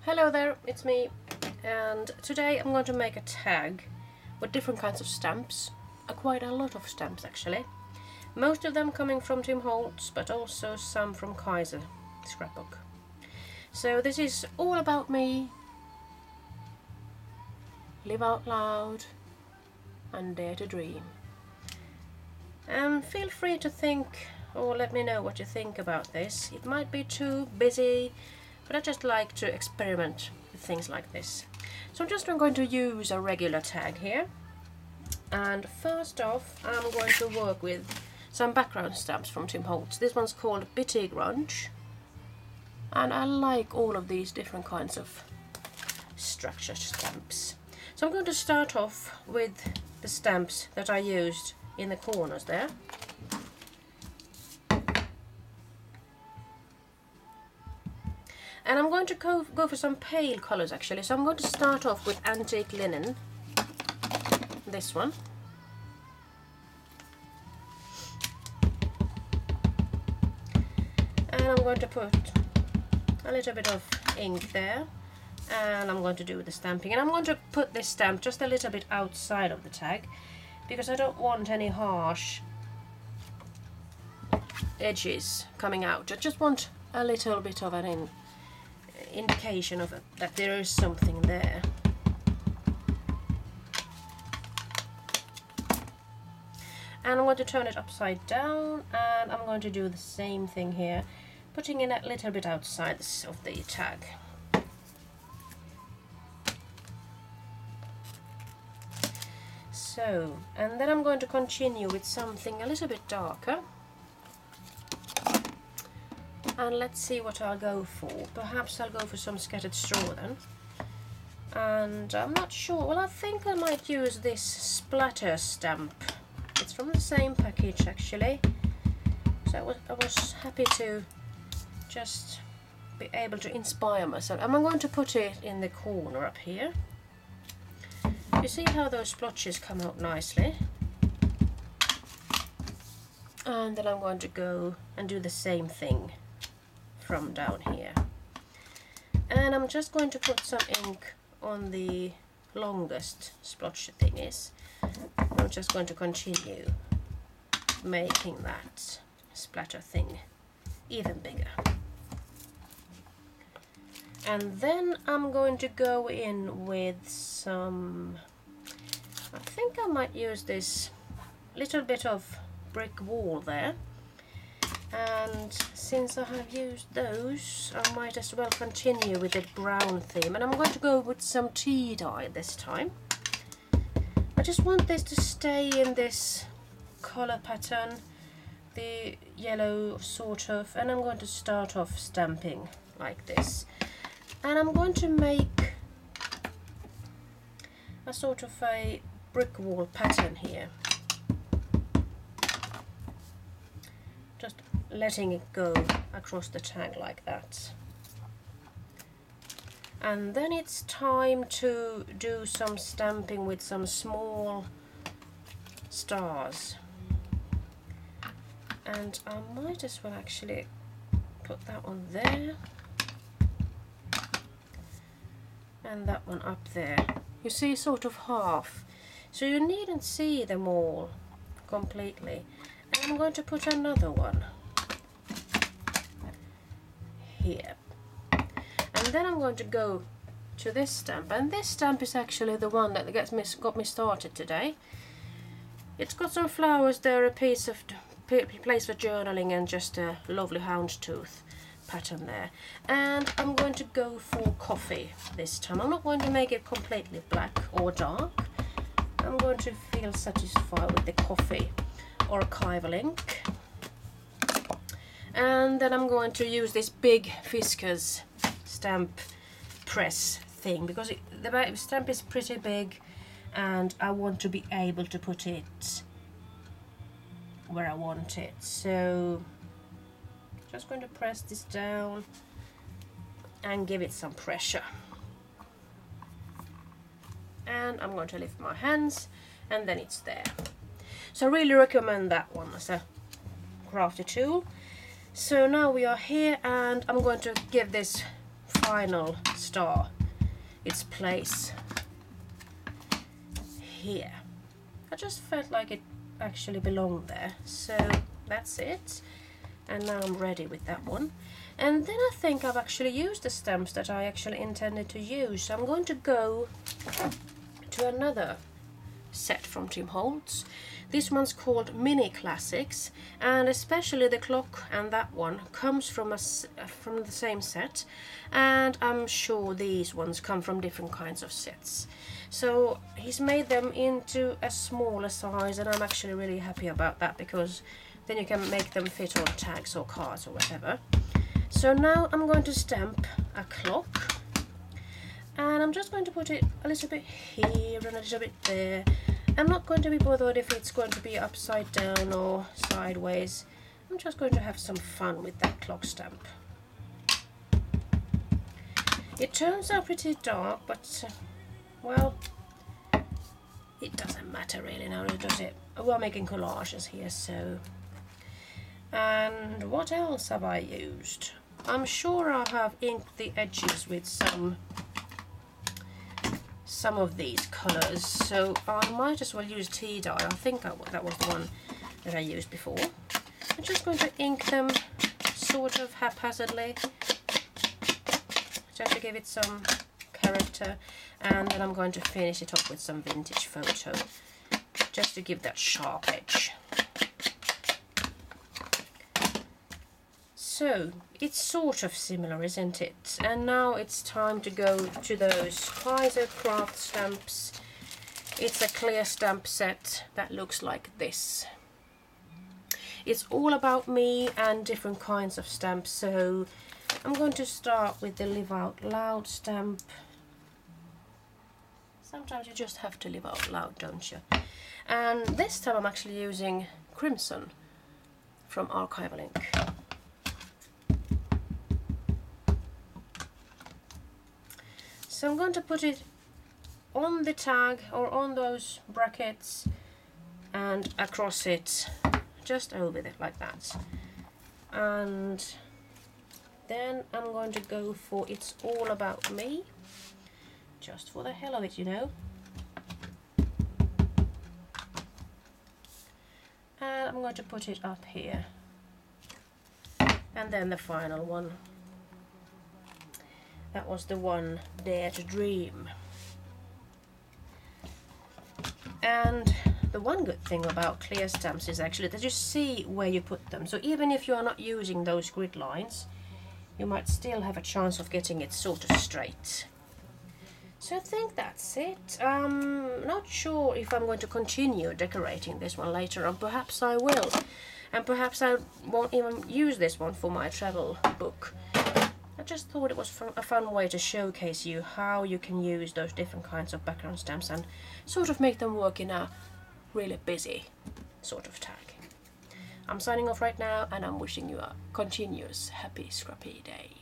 Hello there, it's me, and today I'm going to make a tag with different kinds of stamps, quite a lot of stamps actually. Most of them coming from Tim Holtz, but also some from Kaiser scrapbook. So this is all about me, live out loud and dare to dream. Feel free to think or let me know what you think about this. It might be too busy, but I just like to experiment with things like this. So I'm just going to use a regular tag here. And first off, I'm going to work with some background stamps from Tim Holtz. This one's called Bitty Grunge. And I like all of these different kinds of structured stamps. So I'm going to start off with the stamps that I used in the corners there. And I'm going to go for some pale colors actually. So I'm going to start off with antique linen, this one. And I'm going to put a little bit of ink there. And I'm going to do the stamping. And I'm going to put this stamp just a little bit outside of the tag, because I don't want any harsh edges coming out. I just want a little bit of an indication of it, that there is something there. And I'm going to turn it upside down, and I'm going to do the same thing here, putting in a little bit outside of the tag. So, and then I'm going to continue with something a little bit darker. And let's see what I'll go for. Perhaps I'll go for some scattered straw then. And I'm not sure. Well, I think I might use this splatter stamp. It's from the same package actually. So I was happy to just be able to inspire myself. And I'm going to put it in the corner up here. You see how those splotches come out nicely. And then I'm going to go and do the same thing from down here. And I'm just going to put some ink on the longest splotch thingies. I'm just going to continue making that splatter thing even bigger. And then I'm going to go in with some, I think I might use this little bit of brick wall there. And since I have used those, I might as well continue with the brown theme. And I'm going to go with some tea dye this time. I just want this to stay in this color pattern, the yellow sort of, and I'm going to start off stamping like this. And I'm going to make a sort of a brick wall pattern here. Just letting it go across the tag like that. And then it's time to do some stamping with some small stars. And I might as well actually put that one there. And that one up there. You see sort of half. So you needn't see them all completely. And I'm going to put another one here. And then I'm going to go to this stamp. And this stamp is actually the one that got me started today. It's got some flowers there, a place for journaling, and just a lovely houndstooth pattern there. And I'm going to go for coffee this time. I'm not going to make it completely black or dark. I'm going to feel satisfied with the coffee archival ink. And then I'm going to use this big Fiskars stamp press thing, because the stamp is pretty big and I want to be able to put it where I want it. So just going to press this down and give it some pressure. And I'm going to lift my hands, and then it's there. So I really recommend that one as a crafty tool. So now we are here, and I'm going to give this final star its place here. I just felt like it actually belonged there, so that's it. And now I'm ready with that one. And then I think I've actually used the stamps that I actually intended to use. So I'm going to go to another set from Tim Holtz. This one's called Mini Classics, and especially the clock and that one comes from the same set, and I'm sure these ones come from different kinds of sets. So he's made them into a smaller size, and I'm actually really happy about that, because then you can make them fit on tags or cards or whatever. So now I'm going to stamp a clock, and I'm just going to put it a little bit here and a little bit there. I'm not going to be bothered if it's going to be upside down or sideways. I'm just going to have some fun with that clock stamp. It turns out pretty dark, but well, it doesn't matter really now, does it? We're making collages here, so. And what else have I used? I'm sure I have inked the edges with some of these colours, so I might as well use tea dye. I think that was the one that I used before. I'm just going to ink them sort of haphazardly, just to give it some character, and then I'm going to finish it off with some vintage photo, just to give that sharp edge. So it's sort of similar, isn't it? And now it's time to go to those Kaiser craft stamps. It's a clear stamp set that looks like this. It's all about me and different kinds of stamps, so I'm going to start with the Live Out Loud stamp. Sometimes you just have to live out loud, don't you? And this time I'm actually using Crimson from Archival Ink. So I'm going to put it on the tag or on those brackets and across it, just over it like that. And then I'm going to go for It's All About Me, just for the hell of it, you know. And I'm going to put it up here. And then the final one. That was the one, Dare to Dream. And the one good thing about clear stamps is actually that you see where you put them. So even if you are not using those grid lines, you might still have a chance of getting it sort of straight. So I think that's it. I'm not sure if I'm going to continue decorating this one later on. Perhaps I will. And perhaps I won't even use this one for my travel book. I just thought it was a fun way to showcase you how you can use those different kinds of background stamps and sort of make them work in a really busy sort of tag. I'm signing off right now, and I'm wishing you a continuous happy scrappy day.